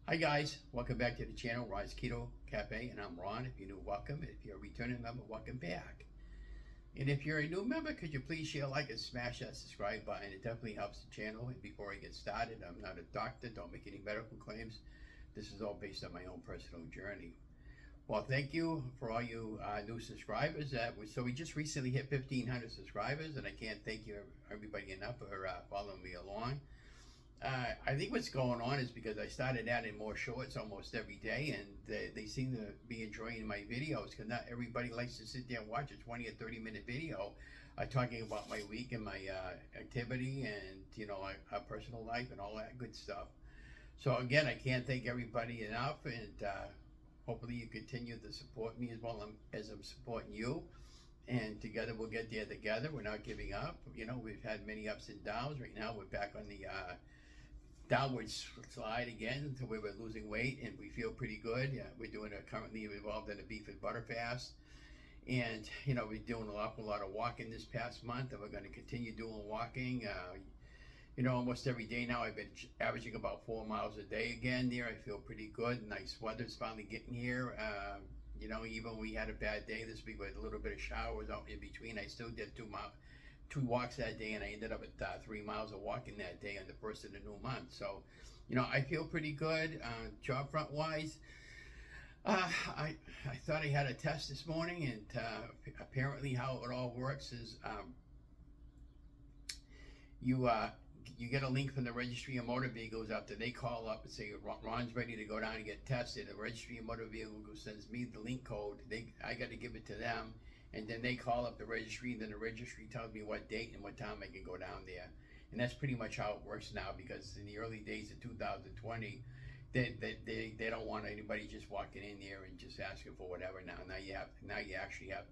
Hi guys, welcome back to the channel, Ron's Keto Cafe, and I'm Ron. If you're new, welcome. If you're a returning member, welcome back. And if you're a new member, could you please share, like, and smash that subscribe button? It definitely helps the channel. And before I get started, I'm not a doctor, don't make any medical claims. This is all based on my own personal journey. Well, thank you for all you new subscribers. So we just recently hit 1,500 subscribers, and I can't thank you everybody enough for following me along. I think what's going on is because I started adding more shorts almost every day, and they seem to be enjoying my videos because not everybody likes to sit there and watch a 20 or 30-minute video talking about my week and my activity and, our personal life and all that good stuff. So again, I can't thank everybody enough, and hopefully you continue to support me as well as I'm supporting you. And together we'll get there together. We're not giving up. We've had many ups and downs. Right now we're back on the downward slide again to where we're losing weight and we feel pretty good. We're currently involved in a beef and butter fast. And, we're doing an awful lot of walking this past month, and we're going to continue doing walking. Almost every day now I've been averaging about 4 miles a day again there. I feel pretty good. Nice weather's finally getting here. Even we had a bad day this week with a little bit of showers out in between, I still did 2 walks that day, and I ended up at 3 miles of walking that day on the first of the new month. So, I feel pretty good. Job front wise, I thought I had a test this morning, and apparently how it all works is you get a link from the registry of motor vehicles after they call up and say Ron's ready to go down and get tested. The registry of motor vehicles sends me the link code. I got to give it to them, and then they call up the registry. And then the registry tells me what date and what time I can go down there. And that's pretty much how it works now, because in the early days of 2020, they don't want anybody just walking in there and just asking for whatever. Now you actually have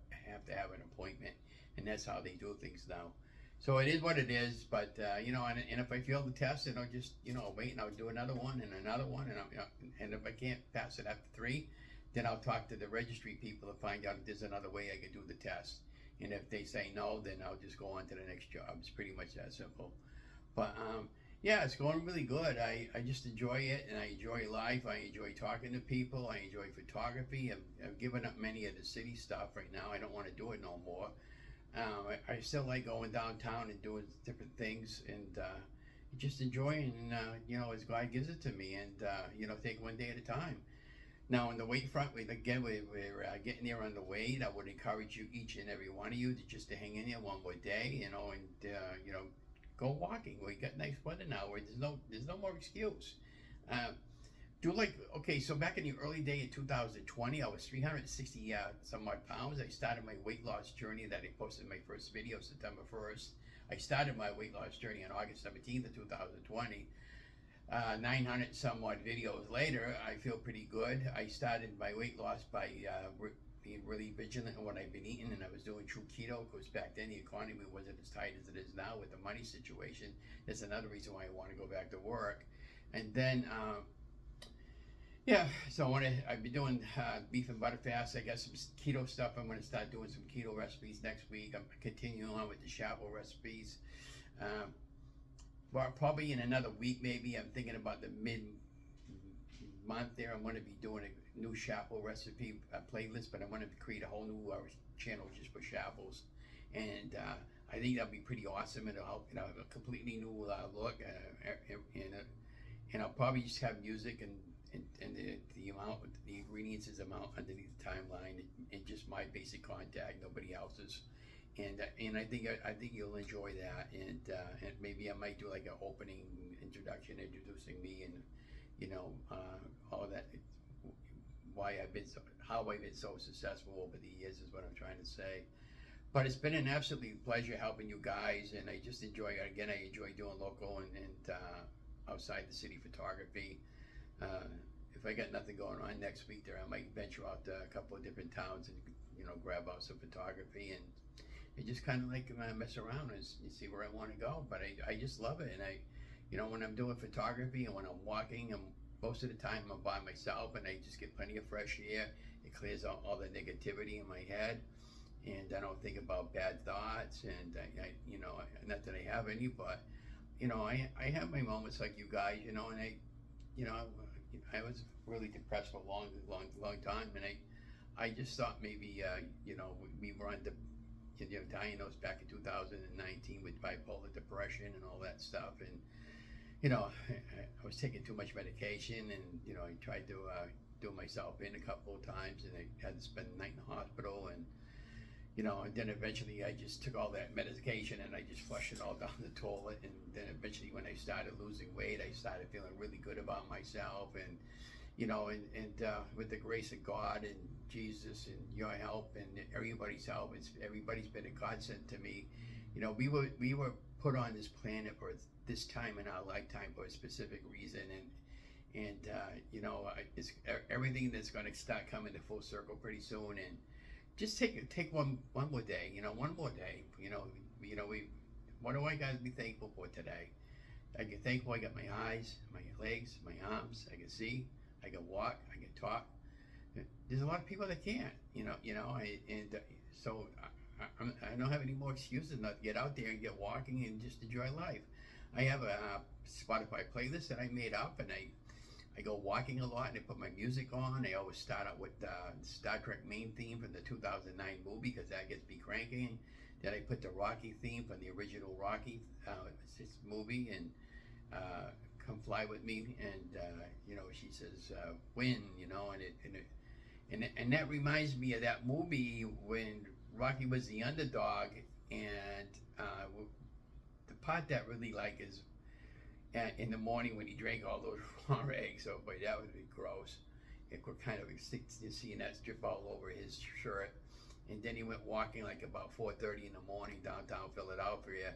to have an appointment, and that's how they do things now. So it is what it is, but and if I fail the test, then I'll just wait, and I'll do another one and another one, and if I can't pass it after 3, then I'll talk to the registry people to find out if there's another way I can do the test. And if they say no, then I'll just go on to the next job. It's pretty much that simple. But yeah, it's going really good. I just enjoy it, and I enjoy life. I enjoy talking to people. I enjoy photography. I've given up many of the city stuff right now. I don't want to do it no more. I still like going downtown and doing different things, and just enjoying, as God gives it to me, and take one day at a time. Now, on the weight front, we're getting there on the weight. I would encourage you, each and every one of you, to hang in there one more day, and go walking. We got nice weather now, where there's no more excuse. So back in the early day of 2020, I was 360 some odd pounds. I started my weight loss journey that I posted in my first video September 1st. I started my weight loss journey on August 17th of 2020. 900 some odd videos later, I feel pretty good. I started my weight loss by being really vigilant on what I've been eating, and I was doing true keto, because back then the economy wasn't as tight as it is now with the money situation. That's another reason why I want to go back to work. And then so I've been doing beef and butter fast. I got some keto stuff. I'm going to start doing some keto recipes next week. I'm continuing on with the Shrinkables recipes. Well, probably in another week, maybe. I'm thinking about the mid-month there. I'm going to be doing a new Shrinkables recipe playlist, but I'm going to create a whole new channel just for Shrinkables. And I think that'll be pretty awesome. It'll help, a completely new look. And I'll probably just have music and the ingredients is amount underneath the timeline, and just my basic contact, nobody else's. And I think you'll enjoy that, and maybe I might do like an opening introduction introducing me, and all that, how I've been so successful over the years is what I'm trying to say. But it's been an absolute pleasure helping you guys, and I just enjoy it. Again, I enjoy doing local and outside the city photography. If I got nothing going on next week there, I might venture out to a couple of different towns and grab out some photography, and just kind of like mess around and see where I want to go. But I just love it, and when I'm doing photography and when I'm walking, most of the time I'm by myself, and I just get plenty of fresh air. It clears out all the negativity in my head, and I don't think about bad thoughts, and not that I have any, but I have my moments like you guys, and I was really depressed for a long time, and I just thought maybe we were on the diagnosed back in 2019 with bipolar depression and all that stuff, and I was taking too much medication, and I tried to do myself in a couple of times, and I had to spend the night in the hospital, and and then eventually I just took all that medication and I just flushed it all down the toilet, and then eventually when I started losing weight, I started feeling really good about myself, and with the grace of God and Jesus and your help and everybody's help, everybody's been a godsend to me. We were put on this planet for this time in our lifetime for a specific reason, and it's everything that's going to start coming to full circle pretty soon, and just take one more day, one more day. What do I got to be thankful for today? I get thankful I got my eyes, my legs, my arms. I can see, I can walk, I can talk. There's a lot of people that can't, so I don't have any more excuses not to get out there and get walking and just enjoy life. I have a Spotify playlist that I made up, and I go walking a lot, and I put my music on. I always start out with the Star Trek main theme from the 2009 movie, because that gets me cranking. Then I put the Rocky theme from the original Rocky movie, and Come Fly With Me, and she says win, and that reminds me of that movie when Rocky was the underdog, and the part that really like is in the morning when he drank all those raw eggs. Oh boy, that would be gross. It could kind of seeing that drip all over his shirt. And then he went walking like about 4:30 in the morning downtown Philadelphia.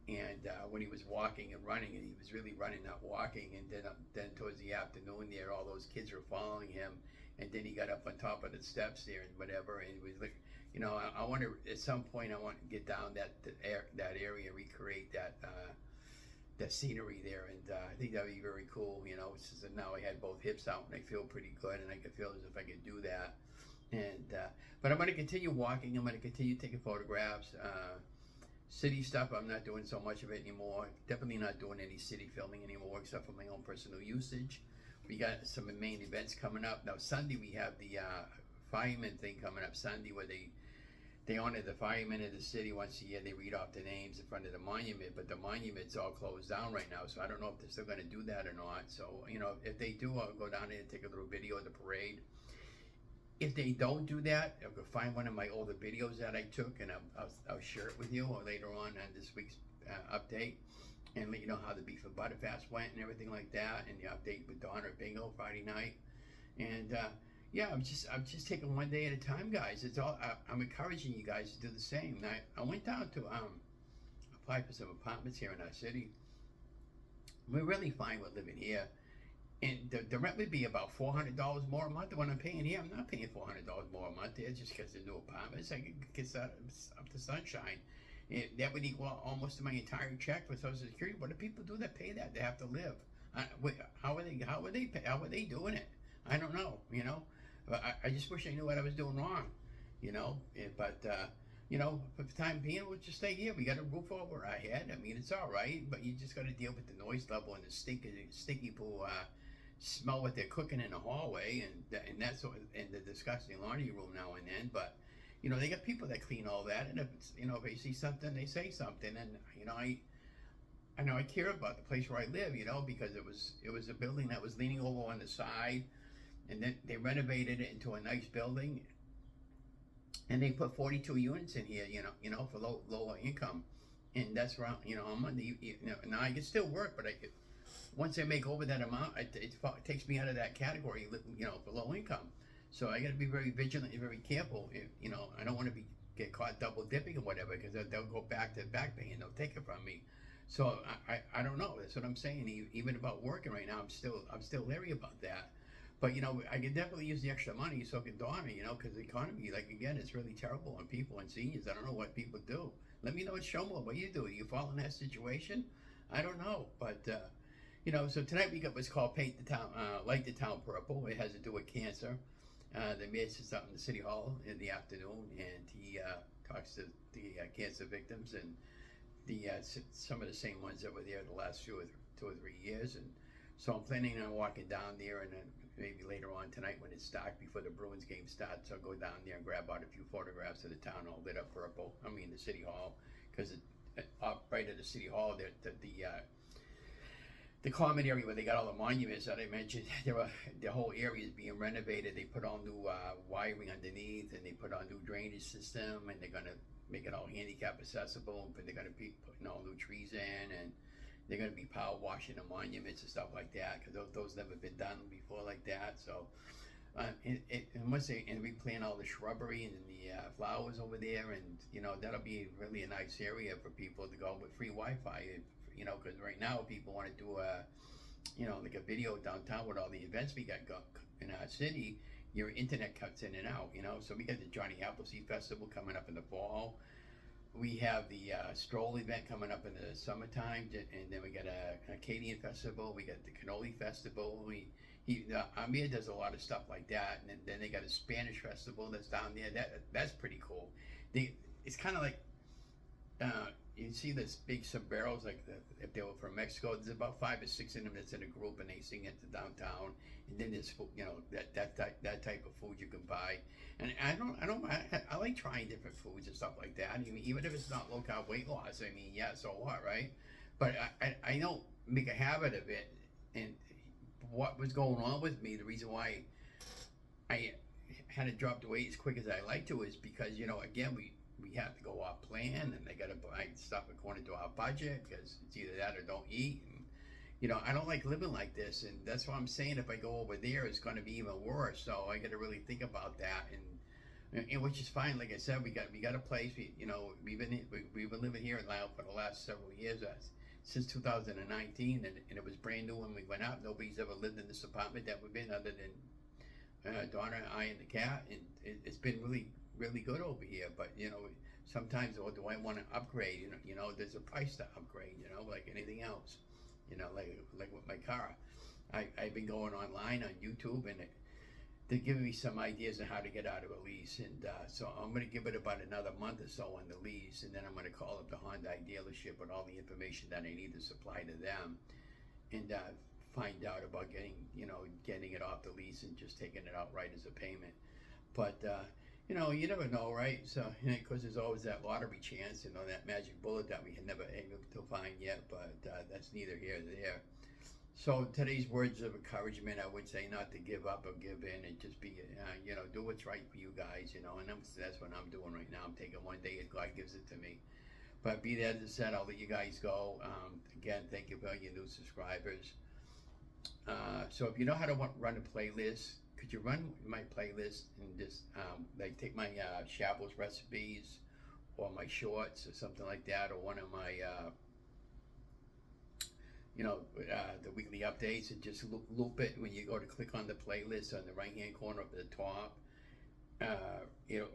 And when he was walking and running, and he was really running, not walking. And then towards the afternoon there, all those kids were following him. And then he got up on top of the steps there and whatever. And he was like, I want to, at some point, I want to get down that area and recreate that scenery there, and I think that would be very cool. Since now I had both hips out, and I feel pretty good, and I can feel as if I could do that. And but I'm going to continue walking. I'm going to continue taking photographs. City stuff, I'm not doing so much of it anymore. Definitely not doing any city filming anymore, except for my own personal usage. We got some main events coming up now. Sunday we have the fireman thing coming up Sunday, where they honor the firemen of the city once a year. They read off the names in front of the monument, but the monument's all closed down right now, so I don't know if they're still going to do that or not. So, if they do, I'll go down there and take a little video of the parade. If they don't do that, I'll go find one of my older videos that I took, and I'll share it with you later on this week's update, and let you know how the Beef and Butterfast went and everything like that, and the update with Dawn or Bingo Friday night. And yeah, I'm just taking one day at a time, guys. It's all. I'm encouraging you guys to do the same. Now, I went down to apply for some apartments here in our city. We're really fine with living here, and the rent would be about $400 more a month than what I'm paying here. I'm not paying $400 more a month there just because they're new apartments. I can get up to sunshine. And that would equal almost to my entire check for Social Security. What do people do that pay that? They have to live. How are they doing it? I don't know. I just wish I knew what I was doing wrong, but for the time being, we'll just stay here. We got a roof over our head. I mean, it's all right, but you just got to deal with the noise level and the stinky poo smell what they're cooking in the hallway, and that's in the disgusting laundry room now and then. But they got people that clean all that, and if it's, if they see something, they say something, and I know I care about the place where I live, because it was a building that was leaning over on the side. And then they renovated it into a nice building, and they put 42 units in here, for lower income, and that's where I'm on the, now I can still work, but once I make over that amount, it takes me out of that category, for low income. So I got to be very vigilant and very careful. I don't want to get caught double dipping or whatever, because they'll go back to back pay and they'll take it from me. So I don't know. That's what I'm saying. Even about working right now, I'm still leery about that. But I can definitely use the extra money, so can Donna, because the economy, like, again, it's really terrible on people and seniors. I don't know what people do. Let me know at Showmo what you do. Do you fall in that situation? I don't know, but so tonight we got what's called Paint the Town, Light the Town Purple. It has to do with cancer. The mayor sits up in the city hall in the afternoon, and he talks to the cancer victims and some of the same ones that were there the last 2 or 3 years, and So I'm planning on walking down there, and then maybe later on tonight when it's dark before the Bruins game starts, I'll go down there and grab out a few photographs of the town all lit up purple. I mean the city hall, because right at the city hall, the common area where they got all the monuments that I mentioned, the whole area is being renovated. They put all new wiring underneath, and they put on new drainage system, and they're gonna make it all handicap accessible. But they're gonna be putting all new trees in, and they're gonna be power washing the monuments and stuff like that, because those never been done before like that. So and we plant all the shrubbery and the flowers over there, and that'll be really a nice area for people to go with free Wi-Fi. Because right now people want to do like a video downtown with all the events we got in our city. Your internet cuts in and out, So we got the Johnny Appleseed Festival coming up in the fall. We have the Stroll event coming up in the summertime, and then we got a Acadian Festival. We got the Cannoli Festival. Amir does a lot of stuff like that, and then they got a Spanish festival that's down there. That's pretty cool. It's kind of like you see this big sombreros, like if they were from Mexico. There's about 5 or 6 of them that's in a group, and they sing at the downtown. And then there's that type of food you can buy. And I like trying different foods and stuff like that. I mean, even if it's not low carb weight loss, I mean, yeah, so what, right? But I don't make a habit of it. And what was going on with me, the reason why I had to drop the weight as quick as I like to, is because again we have to go off plan, and they got to buy stuff according to our budget, because it's either that or don't eat. And I don't like living like this, and that's why I'm saying if I go over there, it's going to be even worse. So I got to really think about that, and which is fine. Like I said, we got a place. We've been living here now for the last several years, since 2019, and it was brand new when we went out. Nobody's ever lived in this apartment that we've been, other than Donna, I, and the cat, and it's been really, really good over here. But sometimes, do I want to upgrade? There's a price to upgrade. Like anything else. Like with my car, I've been going online on YouTube, and they're giving me some ideas on how to get out of a lease, and so I'm going to give it about another month or so on the lease, and then I'm going to call up the Hyundai dealership with all the information that I need to supply to them, and find out about getting it off the lease and just taking it outright as a payment. But you never know, right? So because there's always that lottery chance, that magic bullet that we had never able to find yet. But that's neither here nor there. So today's words of encouragement, I would say not to give up or give in, and just be, do what's right for you guys, and that's what I'm doing right now. I'm taking one day as God gives it to me. But be that as I said, I'll let you guys go. Again, thank you for all your new subscribers. So if you know how to run a playlist, could you run my playlist and just like take my Shrinkables recipes, or my shorts, or something like that, or one of my the weekly updates, and just loop it when you go to click on the playlist on the right hand corner up at the top. There'll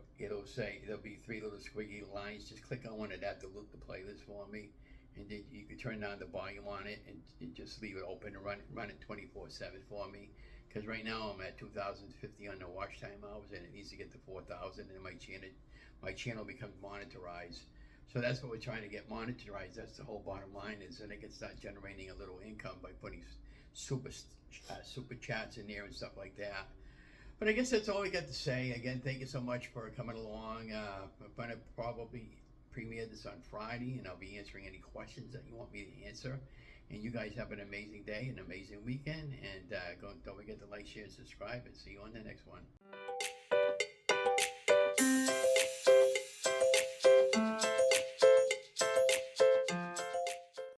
be 3 little squiggly lines. Just click on one of that to loop the playlist for me, and then you can turn down the volume on it and just leave it open and run it 24/7 for me. Because right now I'm at 2,050 on the watch time hours, and it needs to get to 4,000, and my channel becomes monetized. So that's what we're trying to get monetized. That's the whole bottom line, is that I can start generating a little income by putting super chats in there and stuff like that. But I guess that's all we got to say. Again, thank you so much for coming along. I'm going to probably premiere this on Friday, and I'll be answering any questions that you want me to answer. And you guys have an amazing day, an amazing weekend, and don't forget to like, share, and subscribe, and see you on the next one.